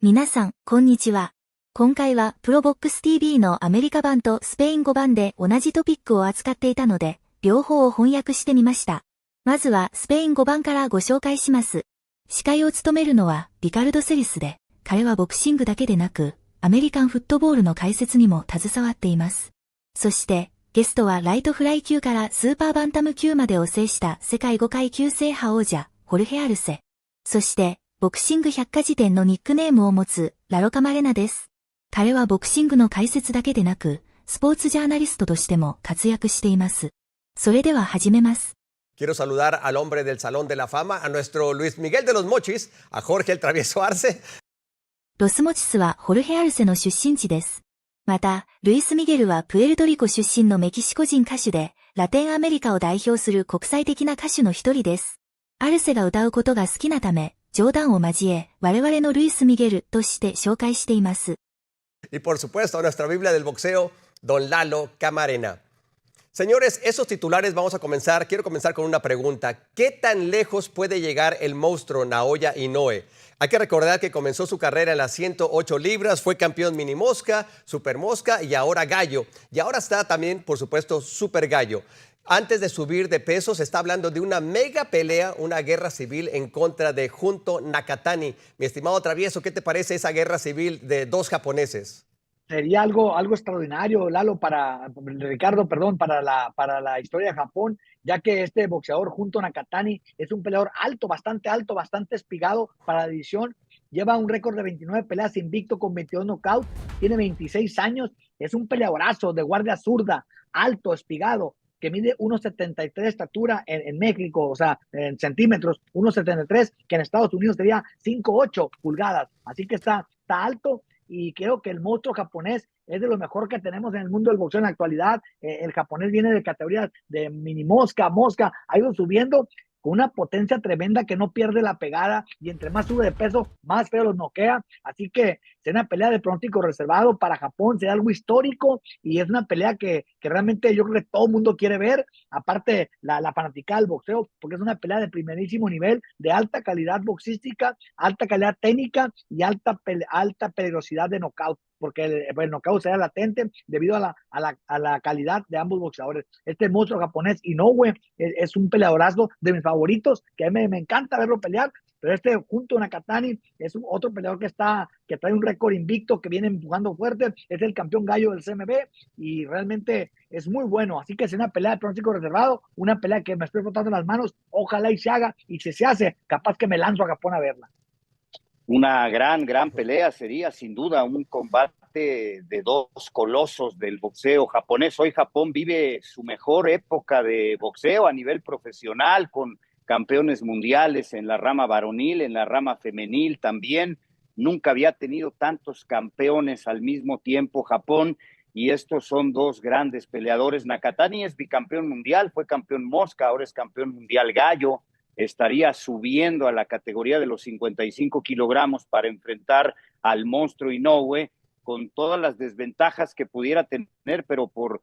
皆さん、こんにちは。今回はプロボックス TV のアメリカ版とスペイン語版で同じトピックを扱っていたので、両方を翻訳してみました。まずはスペイン語版からご紹介します。司会を務めるのはリカルド・セリスで、彼はボクシングだけでなく、アメリカンフットボールの解説にも携わっています。そして、ゲストはライトフライ級からスーパーバンタム級までを制した世界5階級制覇王者、ホルヘ・アルセ。そして、ボクシング百科事典のニックネームを持つラロカマレナです。彼はボクシングの解説だけでなく、スポーツジャーナリストとしても活躍しています。それでは始めます。Quiero saludar al hombre del Salón de la Fama, a nuestro Luis Miguel de los Mochis, a Jorge el Travieso Arce. ロスモチスはホルヘ・アルセの出身地です。また、ルイス・ミゲルはプエルトリコ出身のメキシコ人歌手で、ラテンアメリカを代表する国際的な歌手の一人です。アルセが歌うことが好きなため、冗談を交え、我々のルイス・ミゲルとして紹介しています。Y por supuesto, nuestra Biblia del boxeo, Don Lalo Camarena. Señores, esos titulares vamos a comenzar. Quiero comenzar con una pregunta. ¿Qué tan lejos puede llegar el monstruo Naoya Inoue? Hay que recordar que comenzó su carrera en las 108 libras, fue campeón mini mosca, super mosca y ahora gallo. Y ahora está también, por supuesto, super gallo. Antes de subir de peso, se está hablando de una mega pelea, una guerra civil en contra de Junto Nakatani. Mi estimado Travieso, ¿qué te parece esa guerra civil de dos japoneses? Sería algo extraordinario, Lalo, Ricardo, perdón, para la historia de Japón, ya que este boxeador Junto Nakatani es un peleador alto, bastante espigado para la división. Lleva un récord de 29 peleas invicto con 22 knockouts, tiene 26 años, es un peleadorazo de guardia zurda, alto, espigado, que mide 1.73 de estatura en México, o sea, en centímetros, 1.73, que en Estados Unidos sería 5.8 pulgadas. Así que está alto y creo que el monstruo japonés es de lo mejor que tenemos en el mundo del boxeo en la actualidad. El japonés viene de categorías de mini mosca, ha ido subiendo con una potencia tremenda que no pierde la pegada y entre más sube de peso, más feo los noquea. Así que será una pelea de pronóstico reservado para Japón, será algo histórico y es una pelea que realmente yo creo que todo el mundo quiere ver, aparte la fanaticada del boxeo, porque es una pelea de primerísimo nivel, de alta calidad boxística, alta calidad técnica y alta peligrosidad de knockout, porque el knockout será latente debido a la calidad de ambos boxeadores. Este monstruo japonés Inoue es un peleadorazo de mis favoritos, que a mí me encanta verlo pelear, pero este Junto Nakatani es otro peleador que trae un récord invicto, que viene empujando fuerte, es el campeón gallo del CMB y realmente es muy bueno. Así que es una pelea de pronóstico reservado, una pelea que me estoy frotando las manos, ojalá y se haga, y si se hace, capaz que me lanzo a Japón a verla. Una gran pelea, sería sin duda un combate de dos colosos del boxeo japonés. Hoy Japón vive su mejor época de boxeo a nivel profesional, con campeones mundiales en la rama varonil, en la rama femenil también. Nunca había tenido tantos campeones al mismo tiempo Japón, y estos son dos grandes peleadores. Nakatani es bicampeón mundial, fue campeón mosca, ahora es campeón mundial gallo. Estaría subiendo a la categoría de los 55 kilogramos para enfrentar al monstruo Inoue, con todas las desventajas que pudiera tener, pero por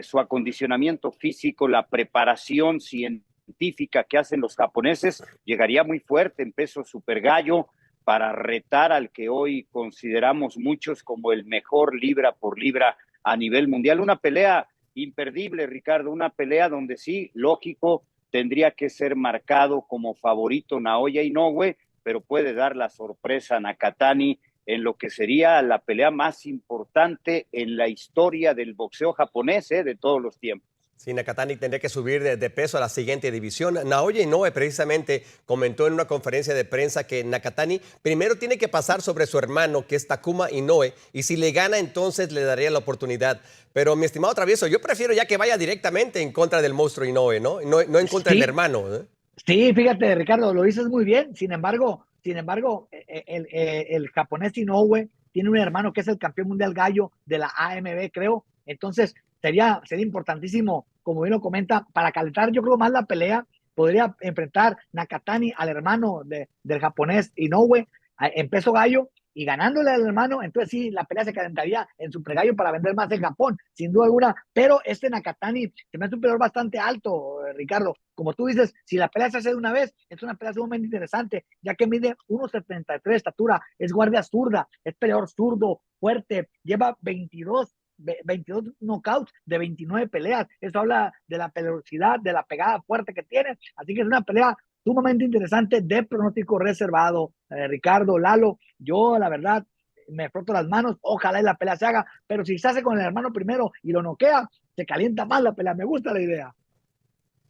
su acondicionamiento físico, la preparación científica que hacen los japoneses, llegaría muy fuerte en peso super gallo para retar al que hoy consideramos muchos como el mejor libra por libra a nivel mundial. Una pelea imperdible, Ricardo, una pelea donde sí, lógico, tendría que ser marcado como favorito Naoya Inoue, pero puede dar la sorpresa a Nakatani en lo que sería la pelea más importante en la historia del boxeo japonés, de todos los tiempos. Sí, Nakatani tendría que subir de peso a la siguiente división. Naoya Inoue precisamente comentó en una conferencia de prensa que Nakatani primero tiene que pasar sobre su hermano, que es Takuma Inoue, y si le gana entonces le daría la oportunidad. Pero mi estimado Travieso, yo prefiero ya que vaya directamente en contra del monstruo Inoue, ¿no? No en contra del hermano. Sí, fíjate, Ricardo, lo dices muy bien. Sin embargo, el japonés Inoue tiene un hermano que es el campeón mundial gallo de la AMB, creo. Entonces, sería importantísimo, como bien lo comenta, para calentar yo creo más la pelea, podría enfrentar Nakatani al hermano del japonés Inoue en peso gallo, y ganándole al hermano, entonces sí, la pelea se calentaría en su pregallo para vender más en Japón, sin duda alguna, pero este Nakatani se me hace un peleador bastante alto, Ricardo. Como tú dices, si la pelea se hace de una vez, es una pelea sumamente interesante, ya que mide 1.73 de estatura, es guardia zurda, es peleador zurdo, fuerte, lleva 22 knockouts de 29 peleas. Eso habla de la velocidad, de la pegada fuerte que tiene. Así que es una pelea sumamente interesante de pronóstico reservado. Ricardo, Lalo, yo la verdad me froto las manos, ojalá y la pelea se haga, pero si se hace con el hermano primero y lo noquea, se calienta más la pelea. Me gusta la idea.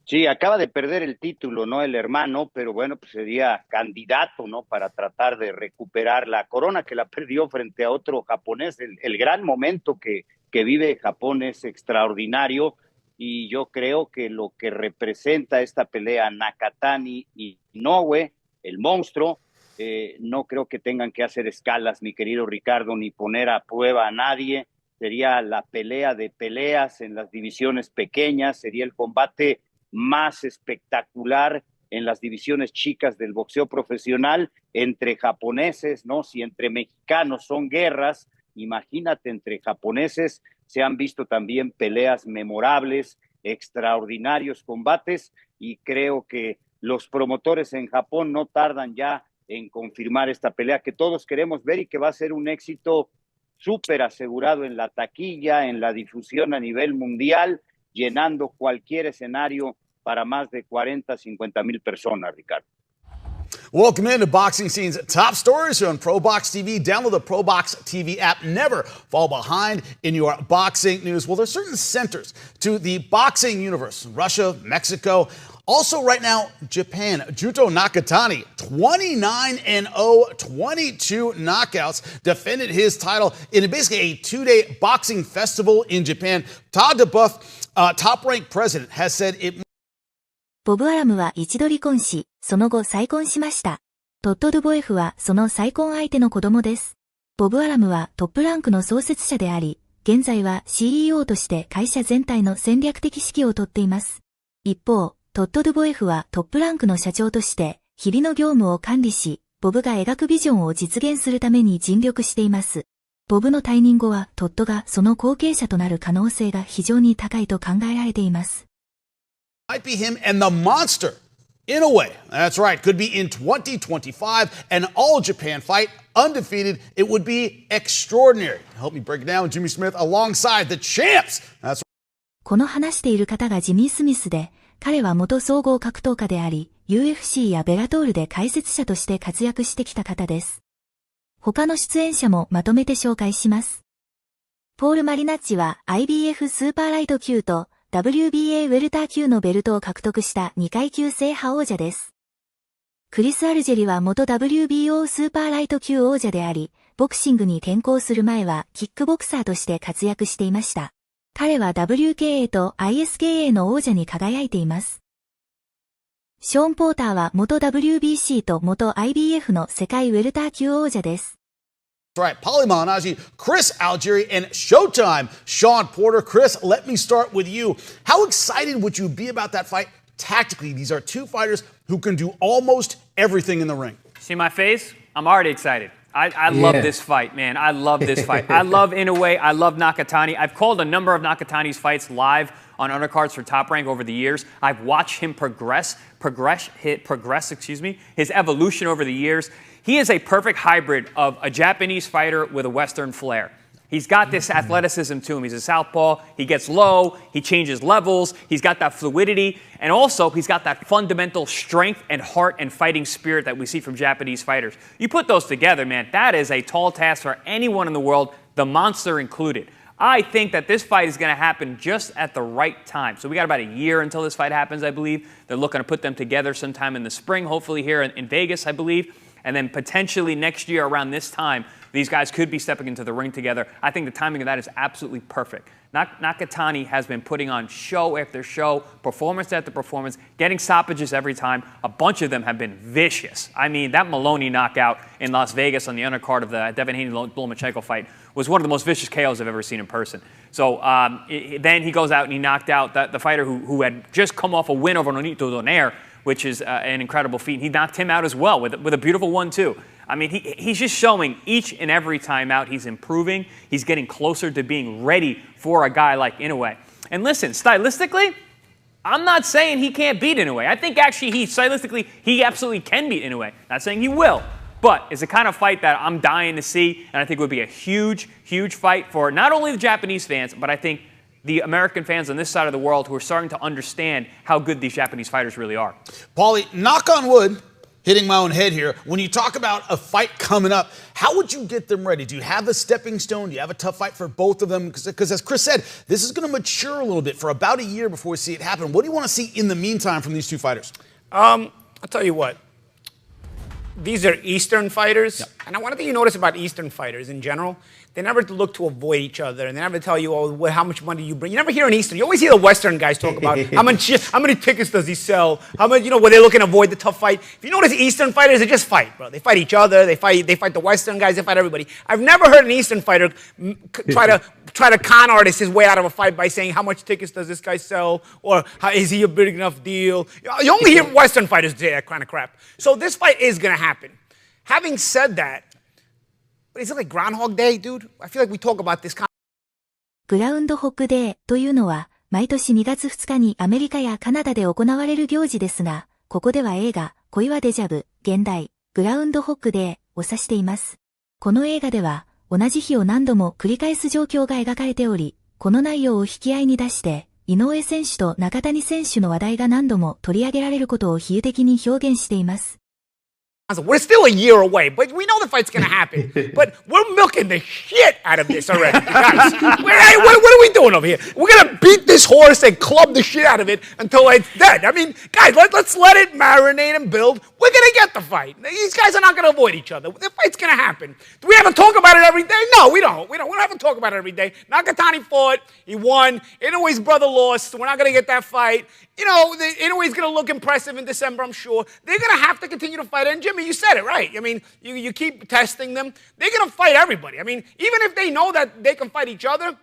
Sí, acaba de perder el título, ¿no? El hermano, pero bueno, pues sería candidato, ¿no? Para tratar de recuperar la corona que la perdió frente a otro japonés. El gran momento que vive Japón es extraordinario y yo creo que lo que representa esta pelea Nakatani y Inoue, el monstruo, no creo que tengan que hacer escalas, mi querido Ricardo, ni poner a prueba a nadie. Sería la pelea de peleas en las divisiones pequeñas, sería el combate más espectacular en las divisiones chicas del boxeo profesional entre japoneses, ¿no? Si entre mexicanos son guerras, imagínate entre japoneses. Se han visto también peleas memorables, extraordinarios combates, y creo que los promotores en Japón no tardan ya en confirmar esta pelea que todos queremos ver y que va a ser un éxito súper asegurado en la taquilla, en la difusión a nivel mundial, llenando cualquier escenario para más de 40, 50 mil personas, Ricardo. Welcome into boxing scene's top stories on ProBox TV. Download the ProBox TV app. Never fall behind in your boxing news. Well, there's certain centers to the boxing universe. Russia, Mexico. Also right now, Japan. Junto Nakatani, 29-0, 22 knockouts, defended his title in basically a two-day boxing festival in Japan. Todd DeBuff, top-ranked president, has said it. ボブ・アラムは一度離婚し、その後再婚しました。トッド・ドゥボエフはその再婚相手の子供です。ボブ・アラムはトップランクの創設者であり、現在は CEO として会社全体の戦略的指揮をとっています。一方、トッド・ドゥボエフはトップランクの社長として、日々の業務を管理し、ボブが描くビジョンを実現するために尽力しています。ボブの退任後はトッドがその後継者となる可能性が非常に高いと考えられています。Might be him and the monster, Inoue. That's right. Could be in 2025, an all-Japan fight, undefeated. It would be extraordinary. To help me break it down, Jimmy Smith alongside the champs. That's right. この話している方がジミー・スミスで、彼は元総合格闘家であり、UFC やベラトールで解説者として活躍してきた方です。他の出演者もまとめて紹介します。ポール・マリナッチは IBF スーパーライト級とWBA ウェルター級のベルトを獲得した2階級制覇王者です。クリス・アルジェリは元 WBO スーパーライト級王者であり、ボクシングに転向する前はキックボクサーとして活躍していました。彼は WKA と ISKA の王者に輝いています。ショーン・ポーターは元 WBC と元 IBF の世界ウェルター級王者です。Right, Paulie Malignaggi, Chris Algieri, and Showtime, Sean Porter. Chris, let me start with you. How excited would you be about that fight tactically? These are two fighters who can do almost everything in the ring. See my face? I'm already excited. I love this fight, man. I love this fight. I love Inoue. I love Nakatani. I've called a number of Nakatani's fights live on undercards for Top Rank over the years. I've watched him progress, his evolution over the years. He is a perfect hybrid of a Japanese fighter with a Western flair. He's got this athleticism to him. He's a southpaw. He gets low. He changes levels. He's got that fluidity. And also, he's got that fundamental strength and heart and fighting spirit that we see from Japanese fighters. You put those together, man, that is a tall task for anyone in the world, the monster included. I think that this fight is going to happen just at the right time. So we got about a year until this fight happens, I believe. They're looking to put them together sometime in the spring, hopefully here in Vegas, I believe. And then potentially next year around this time, these guys could be stepping into the ring together. I think the timing of that is absolutely perfect. Nakatani has been putting on show after show, performance after performance, getting stoppages every time. A bunch of them have been vicious. I mean, that Maloney knockout in Las Vegas on the undercard of the Devin Haney-Lomachenko fight was one of the most vicious KOs I've ever seen in person. So then he goes out and he knocked out the fighter who had just come off a win over Nonito Donaire, which is an incredible feat. He knocked him out as well with a beautiful 1-2. I mean, he's just showing each and every time out he's improving. He's getting closer to being ready for a guy like Inoue. And listen, stylistically, I'm not saying he can't beat Inoue. I think actually he absolutely can beat Inoue. Not saying he will. But it's the kind of fight that I'm dying to see, and I think would be a huge, huge fight for not only the Japanese fans, but I think the American fans on this side of the world who are starting to understand how good these Japanese fighters really are. Paulie, knock on wood, hitting my own head here. When you talk about a fight coming up, how would you get them ready? Do you have the stepping stone? Do you have a tough fight for both of them? Because as Chris said, this is going to mature a little bit for about a year before we see it happen. What do you want to see in the meantime from these two fighters? I'll tell you what. These are Eastern fighters. Yep. And one thing you notice about Eastern fighters in general, they never look to avoid each other, and they never tell you, oh, how much money you bring. You never hear an Eastern. You always hear the Western guys talk about how many tickets does he sell? How much, where they're looking to avoid the tough fight. If you notice Eastern fighters, they just fight, bro. They fight each other. They fight the Western guys. They fight everybody. I've never heard an Eastern fighter try to con artist his way out of a fight by saying how much tickets does this guy sell, or is he a big enough deal? You only hear Western fighters say that kind of crap. So this fight is going to happen. Having said that, is it like Groundhog Day, dude? I feel like we talk about this kind of... グラウンドホッグデーというのは、毎年2月2日にアメリカやカナダで行われる行事ですが、ここでは映画、恋はデジャブ、現代、グラウンドホッグデーを指しています。この映画では、同じ日を何度も繰り返す状況が描かれており、この内容を引き合いに出して、井上選手と中谷選手の話題が何度も取り上げられることを比喩的に表現しています。We're still a year away, but we know the fight's going to happen. But we're milking the shit out of this already, guys. What are we doing over here? We're going to beat this horse and club the shit out of it until it's dead. I mean, guys, let's let it marinate and build. We're going to get the fight. These guys are not going to avoid each other. The fight's going to happen. Do we have to talk about it every day? No, we don't. We don't have to talk about it every day. Nakatani fought. He won. Inoue's brother lost. We're not going to get that fight. Inoue's going to look impressive in December, I'm sure. They're going to have to continue to fight. And Jimmy, you said it right. I mean, you keep testing them. They're going to fight everybody. I mean, even if they know that they can fight each other,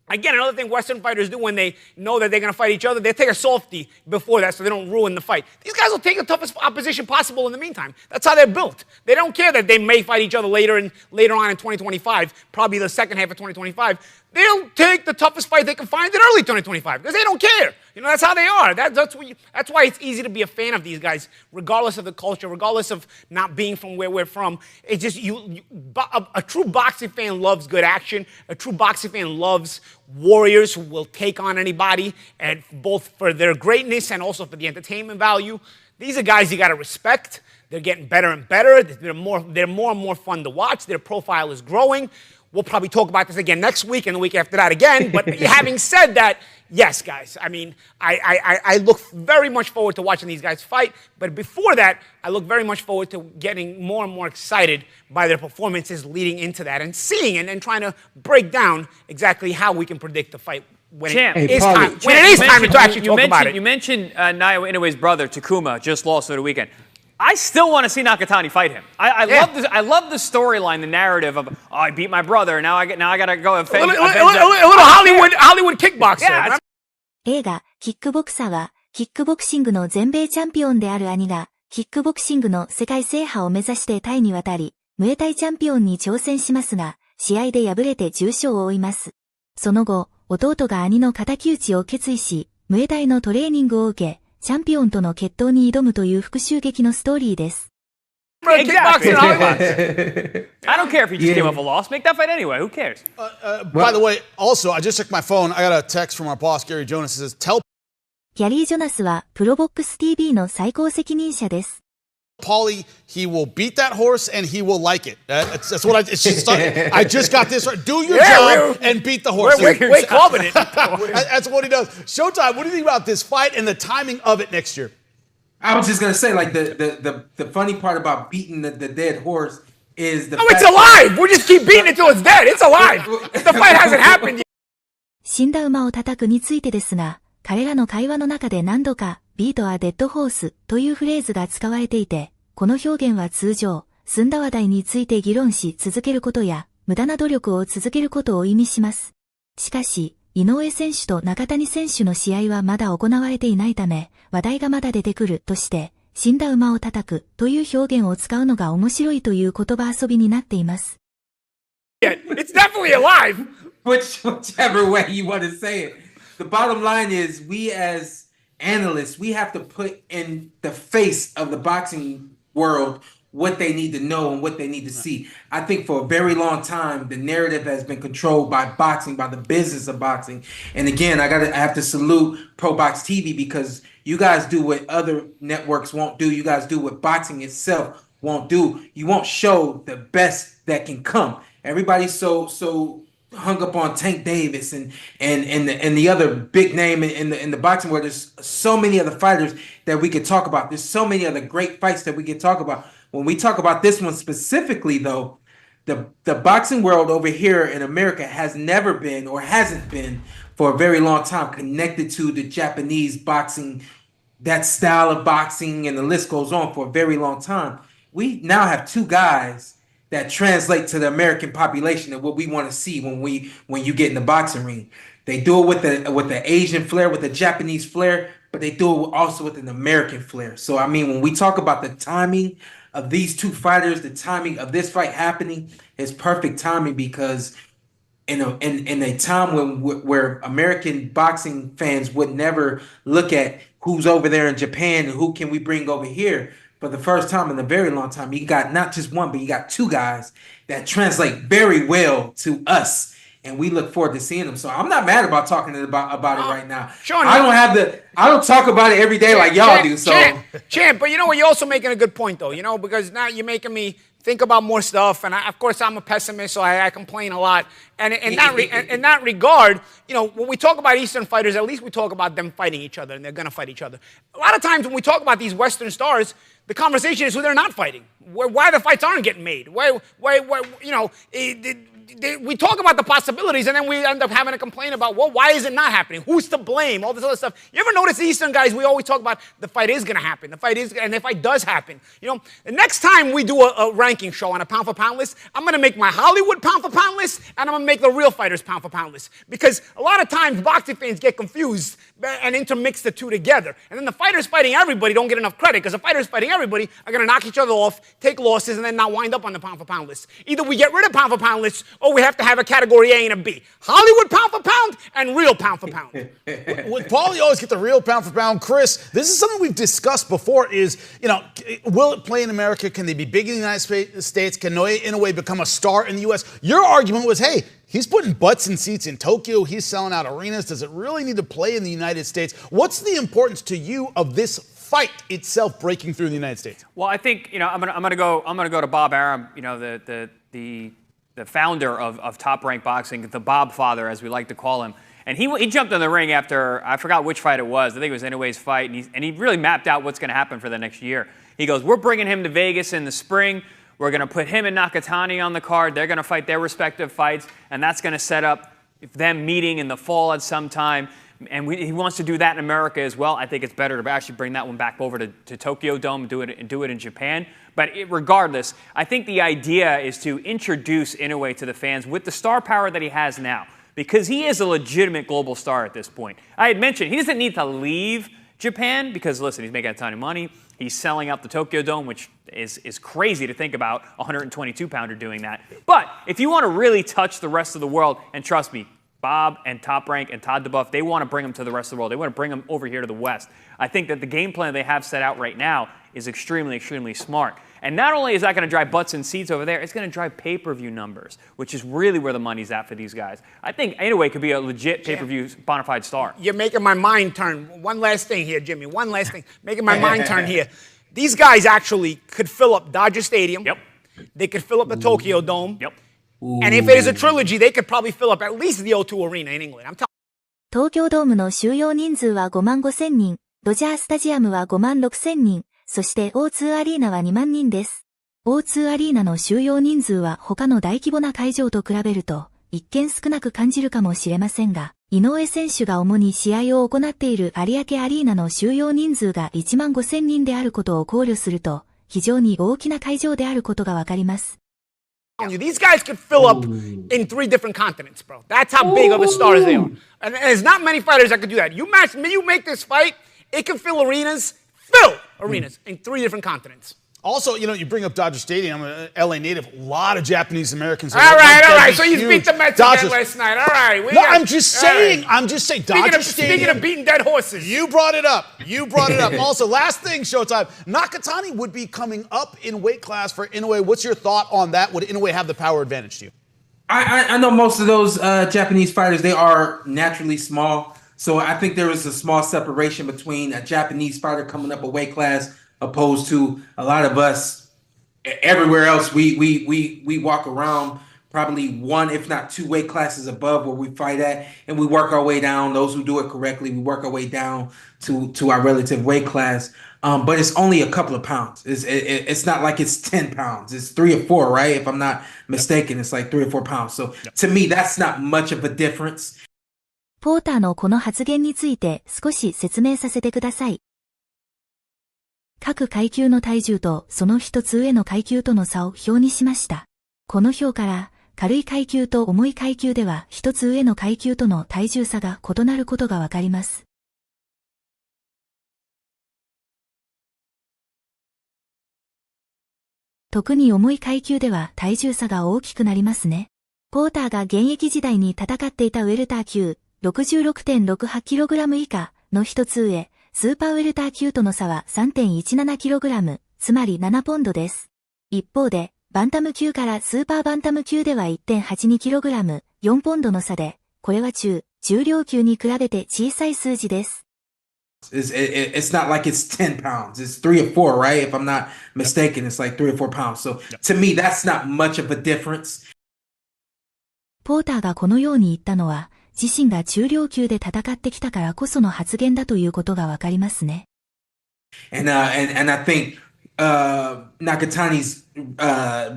again, another thing Western fighters do when they know that they're going to fight each other, they take a softie before that so they don't ruin the fight. These guys will take the toughest opposition possible in the meantime. That's how they're built. They don't care that they may fight each other later on in 2025, probably the second half of 2025. They'll take the toughest fight they can find in early 2025 because they don't care. That's how they are. That's why it's easy to be a fan of these guys, regardless of the culture, regardless of not being from where we're from. It's just a true boxing fan loves good action. A true boxing fan loves warriors who will take on anybody, and both for their greatness and also for the entertainment value. These are guys you got to respect. They're getting better and better. They're more and more fun to watch. Their profile is growing. We'll probably talk about this again next week and the week after that again. But having said that, yes, guys, I mean, I look very much forward to watching these guys fight. But before that, I look very much forward to getting more and more excited by their performances leading into that and seeing and trying to break down exactly how we can predict the fight when it is time to actually talk about it. You mentioned Naoya Inoue's brother, Takuma, just lost over the weekend. I still want to see Nakatani fight him. I love the storyline, the narrative of, oh, I beat my brother, now I got to go avenge. A little Hollywood kickboxer. Yeah, 映画、キックボクサーは、キックボクシングの全米チャンピオンである兄が、キックボクシングの世界制覇を目指してタイに渡り、ムエタイチャンピオンに挑戦しますが、試合で敗れて重傷を負います。その後、弟が兄の敵討ちを決意し、ムエタイのトレーニングを受け、チャンピオンとの決闘に挑むという復讐劇のストーリーです。Exactly. I don't care if he just came off a loss. Make that fight anyway. Who cares? By the way, also, I just checked my phone. I got a text from our boss, Gary Jonas. It says, tell ギャリー・ジョナスはプロボックス TV の最高責任者です。Paulie, he will beat that horse and he will like it. That's what I just got this right. Do your job and beat the horse. We're clubbing it. That's what he does. Showtime, what do you think about this fight and the timing of it next year? I was just gonna say, like the funny part about beating the dead horse is the it's alive. We'll just keep beating it till it's dead. It's alive. The fight hasn't happened yet. 死んだ馬を叩くについてですが、彼らの会話の中で何度か、ビートはデッドホースというフレーズが使われていて、この表現は通常、済んだ話題について議論し続けることや、無駄な努力を続けることを意味します。しかし、井上選手と中谷選手の試合はまだ行われていないため、話題がまだ出てくるとして、死んだ馬を叩くという表現を使うのが面白いという言葉遊びになっています。It's definitely alive. Whichever way you want to say it. The bottom line is we as analysts, we have to put in the face of the boxing world what they need to know and what they need to see. I think for a very long time, the narrative has been controlled by boxing, by the business of boxing. And again, I have to salute ProBox TV because you guys do what other networks won't do. You guys do what boxing itself won't do. You won't show the best that can come. Everybody's so hung up on Tank Davis and the other big name in the boxing world. There's so many other fighters that we could talk about. There's so many other great fights that we could talk about. When we talk about this one specifically, though, the boxing world over here in America has never been or hasn't been for a very long time connected to the Japanese boxing, that style of boxing, and the list goes on for a very long time. We now have two guys that translate to the American population and what we want to see when you get in the boxing ring. They do it with the Asian flair, with the Japanese flair, but they do it also with an American flair. So I mean, when we talk about the timing of these two fighters, the timing of this fight happening is perfect timing because in a time where American boxing fans would never look at who's over there in Japan and who can we bring over here. For the first time in a very long time, you got not just one, but you got two guys that translate very well to us, and we look forward to seeing them. So I'm not mad about talking about it right now. Sean, I don't talk about it every day like y'all do. So, Champ, but you know what? You're also making a good point, though. You know, because now you're making me think about more stuff, and of course I'm a pessimist, so I complain a lot. And in that regard, you know, when we talk about Eastern fighters, at least we talk about them fighting each other, and they're gonna fight each other. A lot of times when we talk about these Western stars, the conversation is who they're not fighting, why the fights aren't getting made, why you know. We talk about the possibilities, and then we end up having to complain about, well, why is it not happening? Who's to blame? All this other stuff. You ever notice the Eastern guys, we always talk about the fight is going to happen. And the fight does happen. You know, the next time we do a ranking show on a pound-for-pound list, I'm going to make my Hollywood pound-for-pound list, and I'm going to make the real fighters pound-for-pound list. Because a lot of times, boxing fans get confused and intermix the two together. And then the fighters fighting everybody don't get enough credit, because the fighters fighting everybody are going to knock each other off, take losses, and then not wind up on the pound-for-pound list. Either we get rid of pound-for-pound lists, or we have to have a category A and a B. Hollywood pound for pound and real pound for pound. With Paul, you always get the real pound for pound. Chris, this is something we've discussed before is, you know, will it play in America? Can they be big in the United States? Can Inoue become a star in the U.S.? Your argument was, hey, he's putting butts in seats in Tokyo. He's selling out arenas. Does it really need to play in the United States? What's the importance to you of this fight itself breaking through in the United States? Well, I think, you know, I'm gonna go to Bob Arum, you know, the founder of Top Rank Boxing, the Bob Father, as we like to call him. And he jumped in the ring after, I forgot which fight it was. I think it was Inoue's fight. And he really mapped out what's going to happen for the next year. He goes, we're bringing him to Vegas in the spring. We're going to put him and Nakatani on the card. They're going to fight their respective fights. And that's going to set up them meeting in the fall at some time. And he wants to do that in America as well. I think it's better to actually bring that one back over to Tokyo Dome and do it in Japan. But regardless, I think the idea is to introduce Inoue to the fans with the star power that he has now, because he is a legitimate global star at this point. I had mentioned he doesn't need to leave Japan because, listen, he's making a ton of money. He's selling out the Tokyo Dome, which is crazy to think about, a 122-pounder doing that. But if you want to really touch the rest of the world, and trust me, Bob and Top Rank and Todd DeBuff, they want to bring him to the rest of the world. They want to bring him over here to the West. I think that the game plan they have set out right now is extremely, extremely smart. And not only is that going to drive butts and seats over there, it's going to drive pay-per-view numbers, which is really where the money's at for these guys. I think Inoue could be a legit pay-per-view bona fide star. You're making my mind turn. One last thing here, Jimmy. One last thing. Making my mind turn here. These guys actually could fill up Dodger Stadium. Yep. They could fill up the Tokyo Dome. Yep. And if it is a trilogy, they could probably fill up at least the O2 Arena in England. I'm telling you. 東京ドームの収容人数は5万5千人、ドジャースタジアムは5万6千人、そして O2 アリーナは2万人です。O2 アリーナの収容人数は他の大規模な会場と比べると、一見少なく感じるかもしれませんが、井上選手が主に試合を行っている有明アリーナの収容人数が1万5千人であることを考慮すると、非常に大きな会場であることがわかります。These guys could fill up in 3 different continents, bro. That's how big of a stars they are. And there's not many fighters that could do that. You make this fight, it can fill arenas fill arenas in 3 different continents. Also, you bring up Dodger Stadium. I'm an LA native. A lot of Japanese Americans. All right. So you beat the Mets again last night. All right. I'm just saying. Dodger Stadium. Speaking of beating dead horses. You brought it up. Also, last thing, Showtime. Nakatani would be coming up in weight class for Inoue. What's your thought on that? Would Inoue have the power advantage to you? I know most of those Japanese fighters, they are naturally small. So I think there is a small separation between a Japanese fighter coming up a weight class opposed to a lot of us everywhere else. We walk around probably 1, if not 2 weight classes above where we fight at, and we work our way down. Those who do it correctly, we work our way down to our relative weight class. But it's only a couple of pounds. It's not like it's 10 pounds. It's 3 or 4, right? If I'm not mistaken, it's like 3 or 4 pounds. So to me, that's not much of a difference. ポーターのこの発言について少し説明させてください。各階級の体重とその一つ上の階級との差を表にしました。この表から軽い階級と重い階級では一つ上の階級との体重差が異なることがわかります。特に重い階級では体重差が大きくなりますね。ポーターが現役時代に戦っていたウェルター級 66.68kg 以下の一つ上、スーパーウェルター級との差は 3.17kg、つまり7ポンドです。一方で、バンタム級からスーパーバンタム級では 1.82kg、4ポンドの差で、これは重量級に比べて小さい数字です。It's not like it's 10 pounds. It's 3 or 4, right? If I'm not mistaken, it's like 3 or 4 pounds. So to me, that's not much of a difference. ポーターがこのように言ったのは、自身が中量級で戦ってきたからこその発言だということがわかりますね。And I think Nakatani's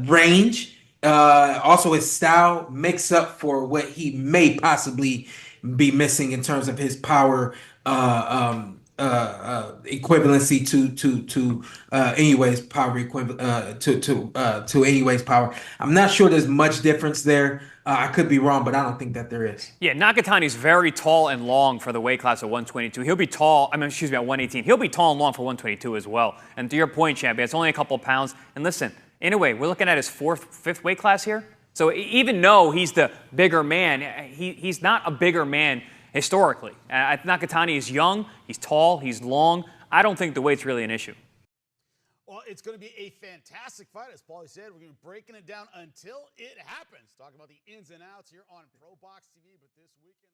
range, also his style, makes up for what he may possibly be missing in terms of his power equivalency to Inoue's power to Inoue's power. I'm not sure there's much difference there. I could be wrong, but I don't think that there is. Yeah, Nakatani's very tall and long for the weight class of 122. He'll be tall, at 118. He'll be tall and long for 122 as well. And to your point, champion, it's only a couple of pounds. And listen, Inoue, we're looking at his 5th weight class here. So even though he's the bigger man, he's not a bigger man historically. Nakatani is young, he's tall, he's long. I don't think the weight's really an issue. Well, it's going to be a fantastic fight. As Paulie said, we're going to be breaking it down until it happens. Talking about the ins and outs here on ProBox TV. But this weekend...